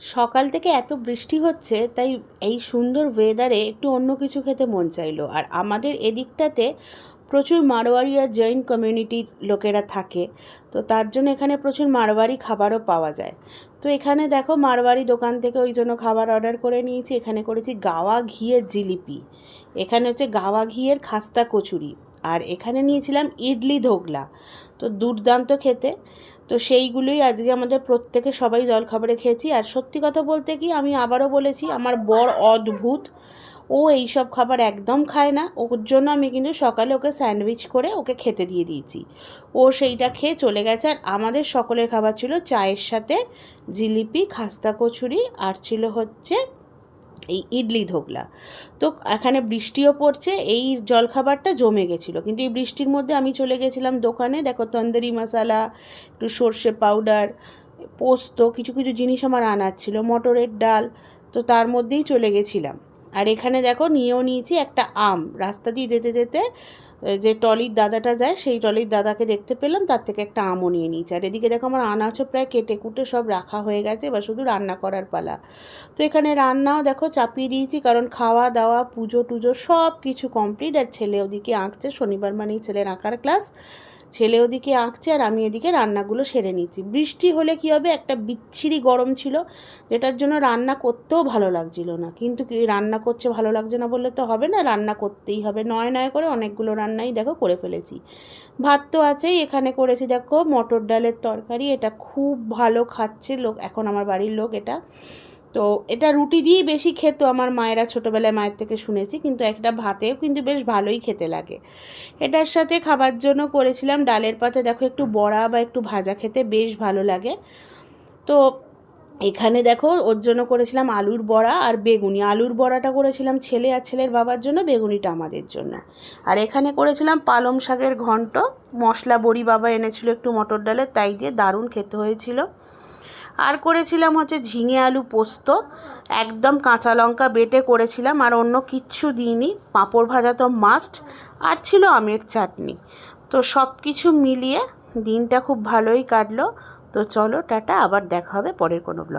সকাল থেকে এত বৃষ্টি হচ্ছে, তাই এই সুন্দর ওয়েদারে একটু অন্য কিছু খেতে মন চাইলো। আর আমাদের এদিকটাতে প্রচুর মারোয়াড়ি আর জৈন কমিউনিটির লোকেরা থাকে, তো তার জন্য এখানে প্রচুর মারোয়াড়ি খাবারও পাওয়া যায়। তো এখানে দেখো মারোয়াড়ি দোকান থেকে ওই জন্য খাবার অর্ডার করে নিয়েছি। এখানে করেছি গাওয়া ঘিয়ের জিলিপি, এখানে হচ্ছে গাওয়া ঘিয়ের খাস্তা কচুরি, আর এখানে নিয়েছিলাম ইডলি ধোকলা। তো দুর্দান্ত খেতে। তো সেইগুলোই আজকে আমাদের প্রত্যেকে সবাই জলখাবারে খেয়েছি। আর সত্যি কথা বলতে কি, আমি আবারও বলেছি, আমার বর অদ্ভুত, ও এইসব খাবার একদম খায় না। ওর জন্য আমি কিন্তু সকালে ওকে স্যান্ডউইচ করে ওকে খেতে দিয়ে দিয়েছি, ও সেইটা খেয়ে চলে গেছে। আর আমাদের সকলের খাবার ছিল চায়ের সাথে জিলিপি, খাস্তা কচুরি, আর ছিল হচ্ছে এই ইডলি ধোকলা। তো এখানে বৃষ্টিও পড়ছে, এই জলখাবারটা জমে গেছিলো, কিন্তু এই বৃষ্টির মধ্যে আমি চলে গেছিলাম দোকানে। দেখো তন্দুরি মশলা, একটু সর্ষে পাউডার, পোস্ত, কিছু কিছু জিনিস আমার আনার ছিল, মটরের ডাল, তো তার মধ্যেই চলে গেছিলাম। আর এখানে দেখো নিয়েও নিয়েছি একটা আম। রাস্তা দিয়ে যেতে যেতে যে টলির দাদাটা যায়, সেই টলির দাদাকে দেখতে পেলাম, তার থেকে একটা আমও নিয়ে নিয়েছি। আর এদিকে দেখো আমার আনাচও প্রায় কেটে কুটে সব রাখা হয়ে গেছে, এবার শুধু রান্না করার পালা। তো এখানে রান্নাও দেখো চাপিয়ে দিয়েছি, কারণ খাওয়া দাওয়া পুজো টুজো সব কিছু কমপ্লিট। আর ছেলে ওদিকে আঁকছে, শনিবার মানেই ছেলের আঁকার ক্লাস, ছেলে ওদিকে আঁকছে আর আমি এদিকে রান্নাগুলো সেরে নিচ্ছি। বৃষ্টি হলে কী হবে, একটা বিচ্ছিরি গরম ছিল, যেটার জন্য রান্না করতেও ভালো লাগছিল না। কিন্তু কি রান্না করছে ভালো লাগছে না বললে তো হবে না, রান্না করতেই হবে। নয় নয় করে অনেকগুলো রান্নাই দেখো করে ফেলেছি। ভাত তো আছেই, এখানে করেছি দেখো মটর ডালের তরকারি, এটা খুব ভালো খাচ্ছে লোক, এখন আমার বাড়ির লোক এটা। তো এটা রুটি দিয়েই বেশি খেত আমার মায়েরা, ছোটোবেলায় মায়ের থেকে শুনেছি, কিন্তু একটা ভাতেও কিন্তু বেশ ভালোই খেতে লাগে। এটার সাথে খাবার জন্য করেছিলাম ডালের পাতে দেখো একটু বড়া বা একটু ভাজা, খেতে বেশ ভালো লাগে। তো এখানে দেখো ওর জন্য করেছিলাম আলুর বড়া আর বেগুনি। আলুর বড়াটা করেছিলাম ছেলে আর ছেলের বাবার জন্য, বেগুনিটা আমাদের জন্য। আর এখানে করেছিলাম পালং শাকের ঘন্ট, মশলা বড়ি বাবা এনেছিল একটু মটর ডালের, তাই দিয়ে দারুণ খেতে হয়েছিল। আর করেছিলাম হচ্ছে ঝিঙে আলু পোস্ত, একদম কাঁচা লঙ্কা বেটে করেছিলাম, আর অন্য কিচ্ছু দিইনি। পাঁপড় ভাজা তো মাস্ট, আর ছিল আমের চাটনি। তো সব কিছু মিলিয়ে দিনটা খুব ভালোই কাটলো। তো চলো টাটা, আবার দেখা হবে পরের কোনো ব্লগ।